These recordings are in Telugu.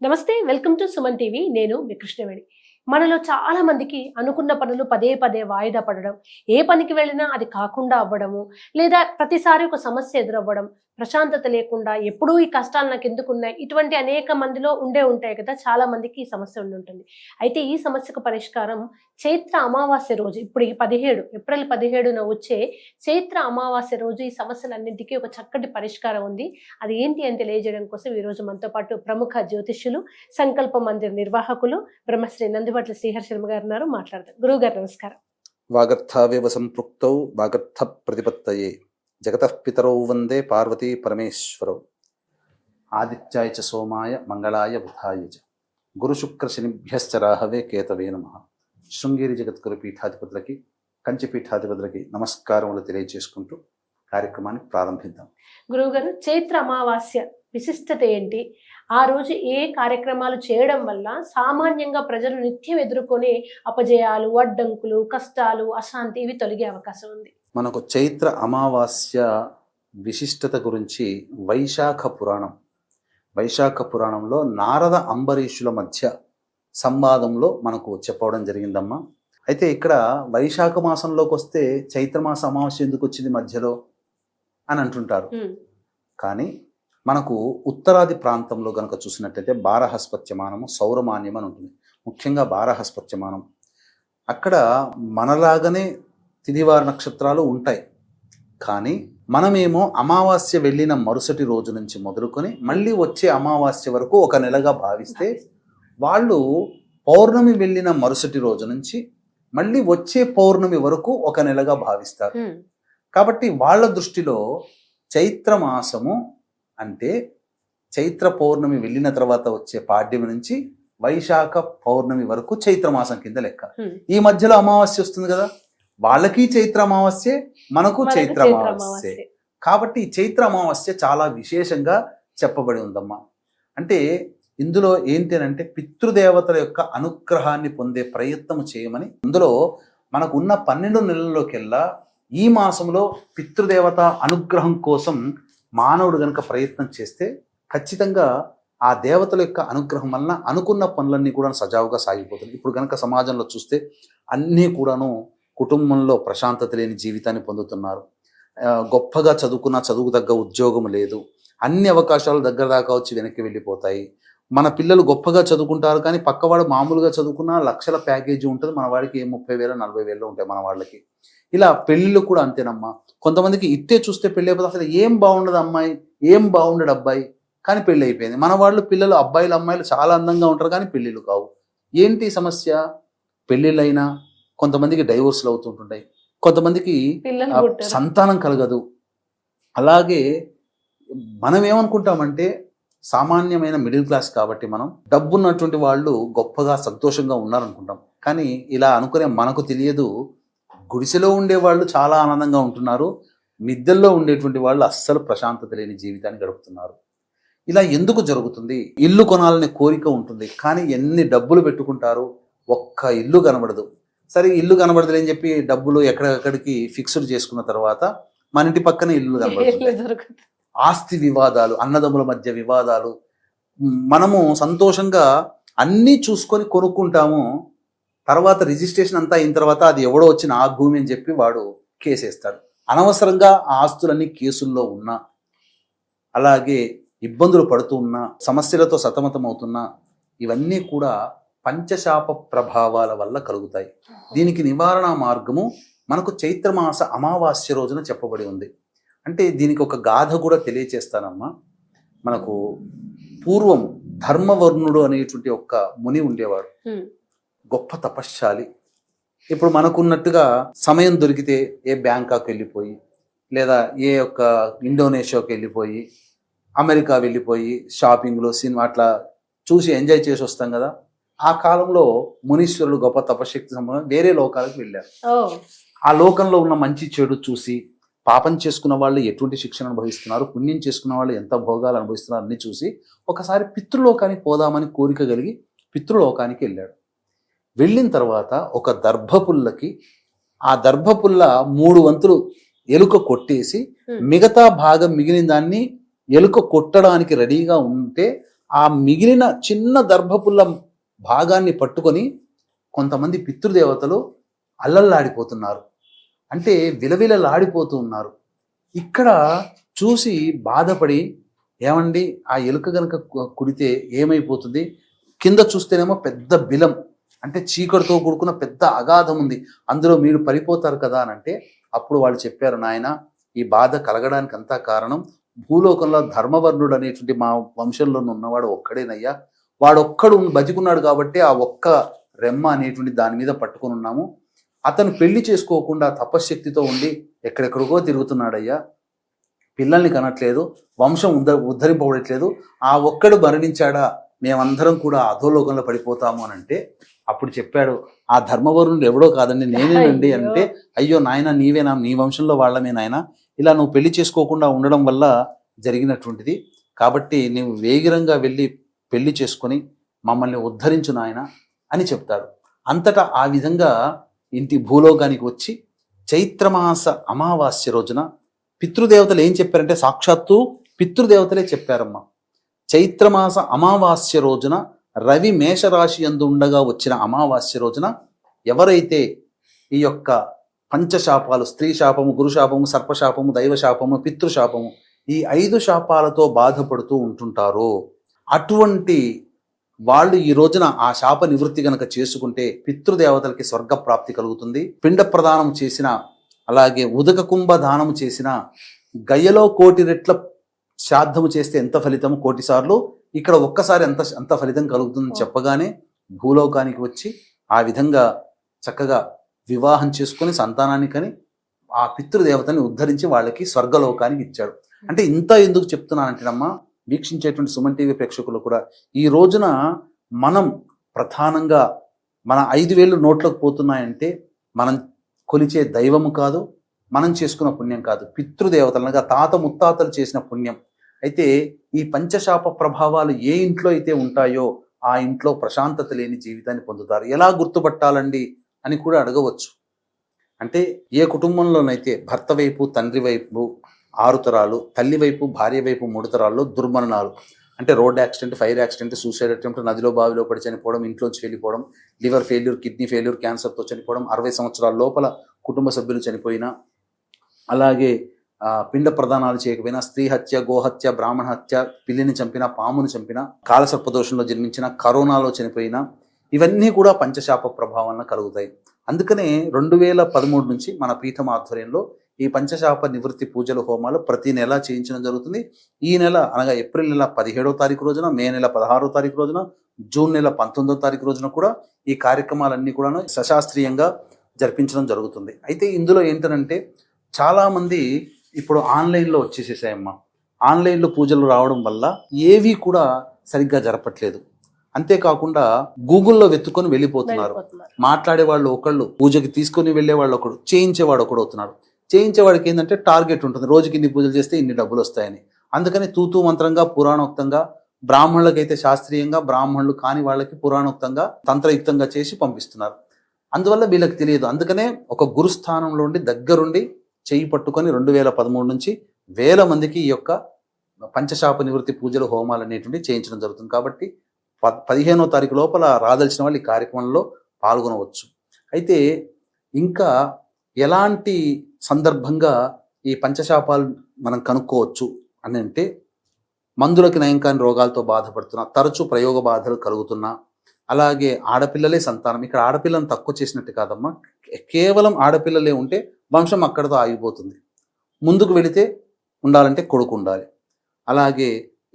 నమస్తే, వెల్కమ్ టు సుమన్ టీవీ. నేను మీ కృష్ణవేణి. మనలో చాలా మందికి అనుకున్న పనులు పదే పదే వాయిదా పడడం, ఏ పనికి వెళ్ళినా అది కాకుండా అవ్వడము, లేదా ప్రతిసారి ఒక సమస్య ఎదురవ్వడం, ప్రశాంతత లేకుండా ఎప్పుడూ ఈ కష్టాలు నాకు ఎందుకున్నాయి, ఇటువంటి అనేక మందిలో ఉంటాయి కదా. చాలా మందికి ఈ సమస్య ఉంటుంది. అయితే ఈ సమస్యకు పరిష్కారం చైత్ర అమావాస్య రోజు, ఇప్పుడు ఈ 17 ఏప్రిల్ 17న వచ్చే చైత్ర అమావాస్య రోజు ఈ సమస్యలన్నింటికీ ఒక చక్కటి పరిష్కారం ఉంది. అది ఏంటి అని తెలియజేయడం కోసం ఈ రోజు మనతో పాటు ప్రముఖ జ్యోతిష్యులు, సంకల్ప మందిర్ నిర్వాహకులు బ్రహ్మశ్రీ నందిబట్ల శ్రీహర్ శర్మ గారు ఉన్నారు. మాట్లాడతారు. గురువు గారు నమస్కారం. వాగర్థావేవ సంపృక్తౌ వాగర్థ ప్రతిపత్తయే జగతః పితరౌ వందే పార్వతీ పరమేశ్వరౌ ఆదిత్యాయ చ సోమాయ మంగళాయ బుధాయ చ గురు శుక్ర శనిభ్యశ్చ రాహవే కేతవే నమః. శృంగేరి జగద్గురు పీఠాధిపతులకి, కంచి పీఠాధిపతులకి నమస్కారములు తెలియజేసుకుంటూ కార్యక్రమాన్ని ప్రారంభిద్దాం. గురువు గారు, చైత్ర అమావాస్య విశిష్టత ఏంటి? ఆ రోజు ఏ కార్యక్రమాలు చేయడం వల్ల సామాన్యంగా ప్రజలు నిత్యం ఎదుర్కొనే అపజయాలు, అడ్డంకులు, కష్టాలు, అశాంతి ఇవి తొలగే అవకాశం ఉంది? మనకు చైత్ర అమావాస్య విశిష్టత గురించి వైశాఖ పురాణంలో నారద అంబరీషుల మధ్య సంవాదంలో మనకు చెప్పడం జరిగిందమ్మా. అయితే ఇక్కడ వైశాఖ మాసంలోకి వస్తే చైత్రమాస అమావాస్య ఎందుకు వచ్చింది మధ్యలో అని అంటుంటారు. కానీ మనకు ఉత్తరాది ప్రాంతంలో గనక చూసినట్టయితే బారహస్పత్యమానము, సౌరమాన్యం అని ఉంటుంది. ముఖ్యంగా బారహస్పత్యమానం అక్కడ మనలాగానే తిథివార నక్షత్రాలు ఉంటాయి. కానీ మనమేమో అమావాస్య వెళ్ళిన మరుసటి రోజు నుంచి మొదలుకొని మళ్ళీ వచ్చే అమావాస్య వరకు ఒక నెలగా భావిస్తే, వాళ్ళు పౌర్ణమి వెళ్ళిన మరుసటి రోజు నుంచి మళ్ళీ వచ్చే పౌర్ణమి వరకు ఒక నెలగా భావిస్తారు. కాబట్టి వాళ్ళ దృష్టిలో చైత్రమాసము అంటే చైత్ర పౌర్ణమి వెళ్ళిన తర్వాత వచ్చే పాడ్యమి నుంచి వైశాఖ పౌర్ణమి వరకు చైత్రమాసం కింద లెక్క. ఈ మధ్యలో అమావాస్య వస్తుంది కదా, వాళ్ళకి చైత్ర అమావాస్య, మనకు చైత్ర అమావాస్య. కాబట్టి ఈ చైత్ర అమావాస్య చాలా విశేషంగా చెప్పబడి ఉందమ్మా. అంటే ఇందులో ఏంటి అంటే పితృదేవతల యొక్క అనుగ్రహాన్ని పొందే ప్రయత్నం చేయమని. ఇందులో మనకు ఉన్న 12 నెలల్లోకెల్లా ఈ మాసంలో పితృదేవత అనుగ్రహం కోసం మానవుడు గనక ప్రయత్నం చేస్తే ఖచ్చితంగా ఆ దేవతల యొక్క అనుగ్రహం వలన అనుకున్న పనులన్నీ కూడా సజావుగా సాగిపోతుంది. ఇప్పుడు గనక సమాజంలో చూస్తే అన్నీ కూడాను కుటుంబంలో ప్రశాంతత లేని జీవితాన్ని పొందుతున్నారు. గొప్పగా చదువుకున్న చదువుకు తగ్గ ఉద్యోగం లేదు. అన్ని అవకాశాలు దగ్గర దాకా వచ్చి వెనక్కి వెళ్ళిపోతాయి. మన పిల్లలు గొప్పగా చదువుకుంటారు, కానీ పక్కవాడు మామూలుగా చదువుకున్న లక్షల ప్యాకేజీ ఉంటుంది, మన వాడికి 30,000 40,000 ఉంటాయి మన వాళ్ళకి. ఇలా పెళ్ళిళ్ళు కూడా అంతేనమ్మా. కొంతమందికి ఇట్టే చూస్తే పెళ్ళి అయిపోతే అసలు ఏం బాగుండదు అమ్మాయి, ఏం బాగుండడు అబ్బాయి, కానీ పెళ్ళి అయిపోయింది. మన వాళ్ళు పిల్లలు, అబ్బాయిలు అమ్మాయిలు చాలా అందంగా ఉంటారు, కానీ పెళ్ళిళ్ళు కావు. ఏంటి సమస్య? పెళ్ళిళ్ళైనా కొంతమందికి డైవోర్స్లు అవుతుంటుంటాయి, కొంతమందికి సంతానం కలగదు. అలాగే మనం ఏమనుకుంటామంటే సామాన్యమైన మిడిల్ క్లాస్ కాబట్టి మనం డబ్బున్నటువంటి వాళ్ళు గొప్పగా సంతోషంగా ఉన్నారనుకుంటాం. కానీ ఇలా అనుకునే మనకు తెలియదు, గుడిసెలో ఉండేవాళ్ళు చాలా ఆనందంగా ఉంటున్నారు, మిద్దెల్లో ఉండేటువంటి వాళ్ళు అస్సలు ప్రశాంతత లేని జీవితాన్ని గడుపుతున్నారు. ఇలా ఎందుకు జరుగుతుంది? ఇల్లు కొనాలనే కోరిక ఉంటుంది, కానీ ఎన్ని డబ్బులు పెట్టుకుంటారు, ఒక్క ఇల్లు కనబడదు. సరే, ఇల్లు కనబడదు అని చెప్పి డబ్బులు ఎక్కడికి ఫిక్స్డ్ చేసుకున్న తర్వాత మన ఇంటి పక్కనే ఇల్లు కనబడుతుంది. ఆస్తి వివాదాలు, అన్నదమ్ముల మధ్య వివాదాలు. మనము సంతోషంగా అన్నీ చూసుకొని కొనుక్కుంటాము, తర్వాత రిజిస్ట్రేషన్ అంతా అయిన తర్వాత అది ఎవడో వచ్చిన ఆ భూమి అని చెప్పి వాడు కేసేస్తాడు. అనవసరంగా ఆ ఆస్తులన్నీ కేసుల్లో ఉన్నా, అలాగే ఇబ్బందులు పడుతూ ఉన్నా, సమస్యలతో సతమతం అవుతున్నా, ఇవన్నీ కూడా పంచశాప ప్రభావాల వల్ల కలుగుతాయి. దీనికి నివారణ మార్గము మనకు చైత్రమాస అమావాస్య రోజున చెప్పబడి ఉంది. అంటే దీనికి ఒక గాథ కూడా తెలియచేస్తానమ్మా. మనకు పూర్వం ధర్మవర్ణుడు అనేటువంటి ఒక ముని ఉండేవాడు, గొప్ప తపశ్శాలి. ఇప్పుడు మనకున్నట్టుగా సమయం దొరికితే ఏ బ్యాంకాక్ వెళ్ళిపోయి, లేదా ఏ యొక్క ఇండోనేషియాకి వెళ్ళిపోయి, అమెరికా వెళ్ళిపోయి షాపింగ్లో సినిమా అట్లా చూసి ఎంజాయ్ చేసి వస్తాం కదా. ఆ కాలంలో మునీశ్వరులు గొప్ప తపశక్తి సంబంధం వేరే లోకాలకు వెళ్ళారు. ఆ లోకంలో ఉన్న మంచి చెడు చూసి, పాపం చేసుకున్న వాళ్ళు ఎటువంటి శిక్షణ అనుభవిస్తున్నారు, పుణ్యం చేసుకున్న వాళ్ళు ఎంత భోగాలు అనుభవిస్తున్నారు అన్ని చూసి ఒకసారి పితృలోకానికి పోదామని కోరిక కలిగి పితృలోకానికి వెళ్ళాడు. వెళ్ళిన తర్వాత ఒక దర్భపుల్లకి, ఆ దర్భపుల్ల 3 వంతులు ఎలుక కొట్టేసి మిగతా భాగం మిగిలిన దాన్ని ఎలుక కొట్టడానికి రెడీగా ఉంటే ఆ మిగిలిన చిన్న దర్భపుల్ల భాగాన్ని పట్టుకొని కొంతమంది పితృదేవతలు అల్లల్లాడిపోతున్నారు, అంటే విలవిలలాడిపోతూ ఉన్నారు. ఇక్కడ చూసి బాధపడి, ఏమండి ఆ ఎలుక గనక కుడితే ఏమైపోతుంది, కింద చూస్తేనేమో పెద్ద బిలం, అంటే చీకటితో కూడుకున్న పెద్ద అగాధం ఉంది, అందులో మీరు పడిపోతారు కదా అని అంటే, అప్పుడు వాళ్ళు చెప్పారు, నాయన ఈ బాధ కలగడానికి అంతా కారణం భూలోకంలో ధర్మవర్ణుడు అనేటువంటి మా వంశంలో ఉన్నవాడు ఒక్కడేనయ్యా, వాడొక్కడు బతికున్నాడు కాబట్టి ఆ ఒక్క రెమ్మ అనేటువంటి దాని మీద పట్టుకొని ఉన్నాము. అతను పెళ్లి చేసుకోకుండా తపశ్శక్తితో ఉండి ఎక్కడెక్కడికో తిరుగుతున్నాడయ్యా, పిల్లల్ని కనట్లేదు, వంశం ఉద్ధరింపబడట్లేదు, ఆ ఒక్కడు మరణించాడా, మేమందరం కూడా అధోలోకంలో పడిపోతాము అని అంటే, అప్పుడు చెప్పాడు, ఆ ధర్మవరుణుడు ఎవడో కాదండి నేనేనండి అంటే, అయ్యో నాయన నీవేనా, నీ వంశంలో వాళ్ళమే నాయన, ఇలా నువ్వు పెళ్లి చేసుకోకుండా ఉండడం వల్ల జరిగినటువంటిది, కాబట్టి నువ్వు వేగిరంగా వెళ్ళి పెళ్లి చేసుకొని మమ్మల్ని ఉద్ధరించు నాయన అని చెప్తాడు. అంతటా ఆ విధంగా ఇంటి భూలోకానికి వచ్చి చైత్రమాస అమావాస్య రోజున పితృదేవతలు ఏం చెప్పారంటే, సాక్షాత్తు పితృదేవతలే చెప్పారమ్మా, చైత్రమాస అమావాస్య రోజున రవి మేషరాశి యందు ఉండగా వచ్చిన అమావాస్య రోజున ఎవరైతే ఈ యొక్క పంచశాపాలు, స్త్రీ శాపము, గురుశాపము, సర్పశాపము, దైవశాపము, పితృశాపము, ఈ 5 శాపాలతో బాధపడుతూ ఉంటుంటారో అటువంటి వాళ్ళు ఈ రోజున ఆ శాప నివృత్తి గనక చేసుకుంటే పితృదేవతలకి స్వర్గ ప్రాప్తి కలుగుతుంది. పిండ ప్రదానం చేసిన, అలాగే ఉదక కుంభ దానము చేసిన, గయ్యలో 1,000,000 రెట్ల శ్రాద్ధము చేస్తే ఎంత ఫలితము 1,000,000 సార్లు, ఇక్కడ ఒక్కసారి ఎంత ఫలితం కలుగుతుందని చెప్పగానే భూలోకానికి వచ్చి ఆ విధంగా చక్కగా వివాహం చేసుకొని సంతానాన్ని కని ఆ పితృదేవతని ఉద్ధరించి వాళ్ళకి స్వర్గలోకానికి ఇచ్చాడు. అంటే ఇంత ఎందుకు చెప్తున్నానంటేనమ్మా, వీక్షించేటువంటి సుమన్ టీవీ ప్రేక్షకులు కూడా ఈ రోజున మనం ప్రధానంగా మన 5 వేలు నోట్లోకి పోతున్నాయంటే మనం కొలిచే దైవము కాదు, మనం చేసుకున్న పుణ్యం కాదు, పితృదేవతలనగా తాత ముత్తాతలు చేసిన పుణ్యం. అయితే ఈ పంచశాప ప్రభావాలు ఏ ఇంట్లో అయితే ఉంటాయో ఆ ఇంట్లో ప్రశాంతత లేని జీవితాన్ని పొందుతారు. ఎలా గుర్తుపట్టాలండి అని కూడా అడగవచ్చు. అంటే ఏ కుటుంబంలోనైతే భర్త వైపు, తండ్రి వైపు 6 తరాలు, తల్లి వైపు, భార్య వైపు 3 తరాల్లో దుర్మరణాలు, అంటే road accident, fire accident, suicide attempt, నదిలో బావిలో పడి చనిపోవడం, ఇంట్లోంచి వెళ్ళిపోవడం, లివర్ ఫెయిల్యూర్, కిడ్నీ ఫెయిల్యూర్, క్యాన్సర్తో చనిపోవడం, 60 సంవత్సరాల లోపల కుటుంబ సభ్యులు చనిపోయినా, అలాగే పిండ ప్రదానాలు చేయకపోయినా, స్త్రీ హత్య, గోహత్య, బ్రాహ్మణ హత్య, పిల్లిని చంపిన, పామును చంపిన, కాలసర్పదోషంలో జన్మించిన, కరోనాలో చనిపోయినా, ఇవన్నీ కూడా పంచశాప ప్రభావాలను కలుగుతాయి. అందుకనే 2013 నుంచి మన పీఠం ఆధ్వర్యంలో ఈ పంచశాప నివృత్తి పూజల హోమాలు ప్రతి నెల చేయించడం జరుగుతుంది. ఈ నెల అనగా ఏప్రిల్ నెల 17వ తారీఖు రోజున, మే నెల 16వ తారీఖు రోజున, జూన్ నెల 19వ తారీఖు రోజున కూడా ఈ కార్యక్రమాలన్నీ కూడా సశాస్త్రీయంగా జరిపించడం జరుగుతుంది. అయితే ఇందులో ఏంటంటే చాలామంది ఇప్పుడు ఆన్లైన్లో వచ్చేసేసాయమ్మా, ఆన్లైన్లో పూజలు రావడం వల్ల ఏవి కూడా సరిగ్గా జరపట్లేదు. అంతేకాకుండా గూగుల్లో వెతుక్కొని వెళ్ళిపోతున్నారు. మాట్లాడే వాళ్ళు ఒకళ్ళు, పూజకి తీసుకొని వెళ్ళే వాళ్ళు ఒకడు, చేయించేవాడు ఒకడు అవుతున్నాడు. చేయించేవాడికి ఏంటంటే టార్గెట్ ఉంటుంది, రోజుకి ఇన్ని పూజలు చేస్తే ఇన్ని డబ్బులు వస్తాయని. అందుకని తూతూ మంత్రంగా, పురాణోక్తంగా, బ్రాహ్మణులకైతే శాస్త్రీయంగా, బ్రాహ్మణులు కాని వాళ్ళకి పురాణోక్తంగా, తంత్రయుక్తంగా చేసి పంపిస్తున్నారు. అందువల్ల వీళ్ళకి తెలియదు. అందుకనే ఒక గురుస్థానంలో ఉండి దగ్గరుండి చేయి పట్టుకొని 2013 నుంచి వేల మందికి ఈ యొక్క పంచశాప నివృత్తి పూజలు, హోమాలు అనేటువంటి చేయించడం జరుగుతుంది. కాబట్టి 15వ తారీఖు లోపల రాదలిచిన వాళ్ళు ఈ కార్యక్రమంలో పాల్గొనవచ్చు. అయితే ఇంకా ఎలాంటి సందర్భంగా ఈ పంచశాపాలు మనం కనుక్కోవచ్చు అని అంటే, మందులకి నయం కాని రోగాలతో బాధపడుతున్నా, తరచూ ప్రయోగ బాధలు కలుగుతున్నా, అలాగే ఆడపిల్లలే సంతానం, ఇక్కడ ఆడపిల్లను తక్కువ చేసినట్టు కాదమ్మా, కేవలం ఆడపిల్లలే ఉంటే వంశం అక్కడితో ఆగిపోతుంది. ముందుకు వెళితే ఉండాలంటే కొడుకు ఉండాలి. అలాగే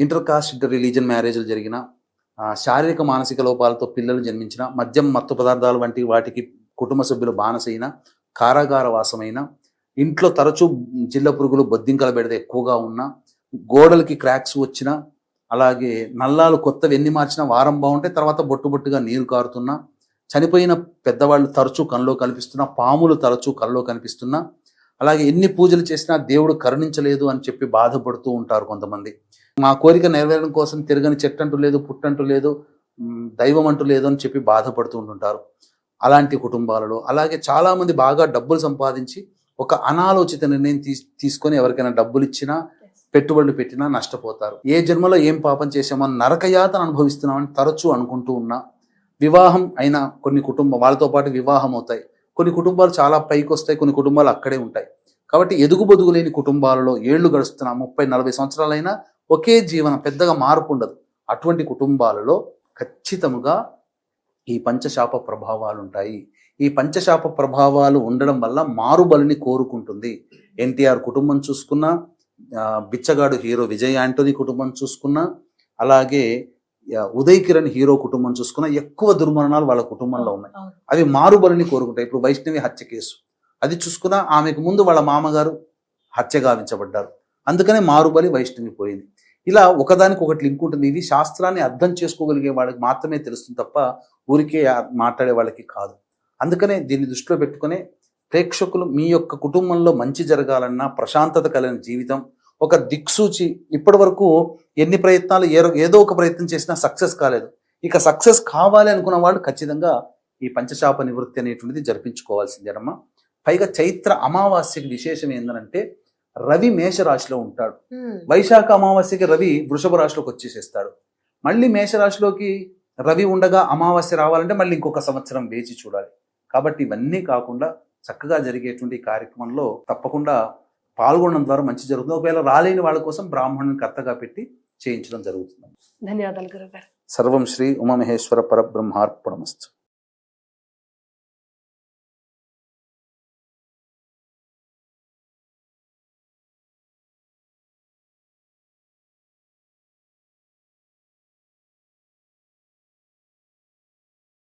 ఇంటర్ కాస్ట్ రిలీజియన్ మ్యారేజ్లు జరిగిన, శారీరక మానసిక లోపాలతో పిల్లలు జన్మించిన, మద్యం మత్తు పదార్థాలు వంటి వాటికి కుటుంబ సభ్యులు బానిసైన, కారాగార వాసమైన, ఇంట్లో తరచూ జిల్ల పురుగులు, బొద్దింకల బెడద ఎక్కువగా ఉన్న, గోడలకి క్రాక్స్ వచ్చిన, అలాగే నల్లాలు కొత్తవి ఎన్ని మార్చినా వారం బాగుంటే తర్వాత బొట్టుబొట్టుగా నీరు కారుతున్నా, చనిపోయిన పెద్దవాళ్ళు తరచూ కళ్ళలో కనిపిస్తున్నా, పాములు తరచూ కళ్ళలో కనిపిస్తున్నా, అలాగే ఎన్ని పూజలు చేసినా దేవుడు కరుణించలేదు అని చెప్పి బాధపడుతూ ఉంటారు కొంతమంది. మా కోరిక నెరవేరడం కోసం తిరగని చెట్టంటూ లేదు, పుట్టంటూ లేదు, దైవం అంటూ లేదు అని చెప్పి బాధపడుతూ ఉంటుంటారు అలాంటి కుటుంబాలలో. అలాగే చాలామంది బాగా డబ్బులు సంపాదించి ఒక అనాలోచిత నిర్ణయం తీసుకొని ఎవరికైనా డబ్బులు ఇచ్చినా, పెట్టుబడులు పెట్టినా నష్టపోతారు. ఏ జన్మలో ఏం పాపం చేసామో నరకయాతన అనుభవిస్తున్నామని తరచూ అనుకుంటూ ఉన్నా, వివాహం అయినా కొన్ని కుటుంబం వాళ్ళతో పాటు వివాహం అవుతాయి, కొన్ని కుటుంబాలు చాలా పైకి వస్తాయి, కొన్ని కుటుంబాలు అక్కడే ఉంటాయి. కాబట్టి ఎదుగుబొదుగు లేని కుటుంబాలలో ఏళ్లు గడుస్తున్నా 30-40 సంవత్సరాలైనా ఒకే జీవనం, పెద్దగా మార్పు ఉండదు. అటువంటి కుటుంబాలలో ఖచ్చితముగా ఈ పంచశాప ప్రభావాలు ఉంటాయి. ఈ పంచశాప ప్రభావాలు ఉండడం వల్ల మారుబలిని కోరుకుంటుంది. ఎన్టీఆర్ కుటుంబం చూసుకున్నా, బిచ్చగాడు హీరో విజయ్ యాంటోనీ కుటుంబం చూసుకున్నా, అలాగే ఉదయ్ కిరణ్ హీరో కుటుంబం చూసుకున్నా ఎక్కువ దుర్మరణాలు వాళ్ళ కుటుంబంలో ఉన్నాయి. అవి మారుబలిని కోరుకుంటాయి. ఇప్పుడు వైష్ణవి హత్య కేసు అది చూసుకున్నా, ఆమెకు ముందు వాళ్ళ మామగారు హత్య గావించబడ్డారు, అందుకనే మారుబలి వైష్ణవి పోయింది. ఇలా ఒకదానికి ఒకటి లింక్ ఉంటుంది. ఇది శాస్త్రాన్ని అర్థం చేసుకోగలిగే వాళ్ళకి మాత్రమే తెలుస్తుంది తప్ప ఊరికే మాట్లాడే వాళ్ళకి కాదు. అందుకనే దీన్ని దృష్టిలో పెట్టుకునే ప్రేక్షకులు మీ యొక్క కుటుంబంలో మంచి జరగాలన్నా, ప్రశాంతత కలిగిన జీవితం, ఒక దిక్సూచి. ఇప్పటి వరకు ఎన్ని ప్రయత్నాలు ఏదో ఒక ప్రయత్నం చేసినా సక్సెస్ కాలేదు. ఇక సక్సెస్ కావాలి అనుకున్న వాళ్ళు ఖచ్చితంగా ఈ పంచశాప నివృత్తి అనేటువంటిది జరిపించుకోవాల్సిందేనమ్మా. పైగా చైత్ర అమావాస్యకి విశేషం ఏంటంటే రవి మేషరాశిలో ఉంటాడు. వైశాఖ అమావాస్యకి రవి వృషభ రాశిలోకి వచ్చేసేస్తాడు. మళ్ళీ మేషరాశిలోకి రవి ఉండగా అమావాస్య రావాలంటే మళ్ళీ ఇంకొక సంవత్సరం వేచి చూడాలి. కాబట్టి ఇవన్నీ కాకుండా చక్కగా జరిగేటువంటి కార్యక్రమంలో తప్పకుండా పాల్గొనడం ద్వారా మంచి జరుగుతుంది. ఒకవేళ రాలేని వాళ్ళ కోసం బ్రాహ్మణుని కర్తగా పెట్టి చేయించడం జరుగుతుంది. ధన్యవాదాలు గురుగారు. సర్వం శ్రీ ఉమామహేశ్వర పరబ్రహ్మార్పణమస్తు.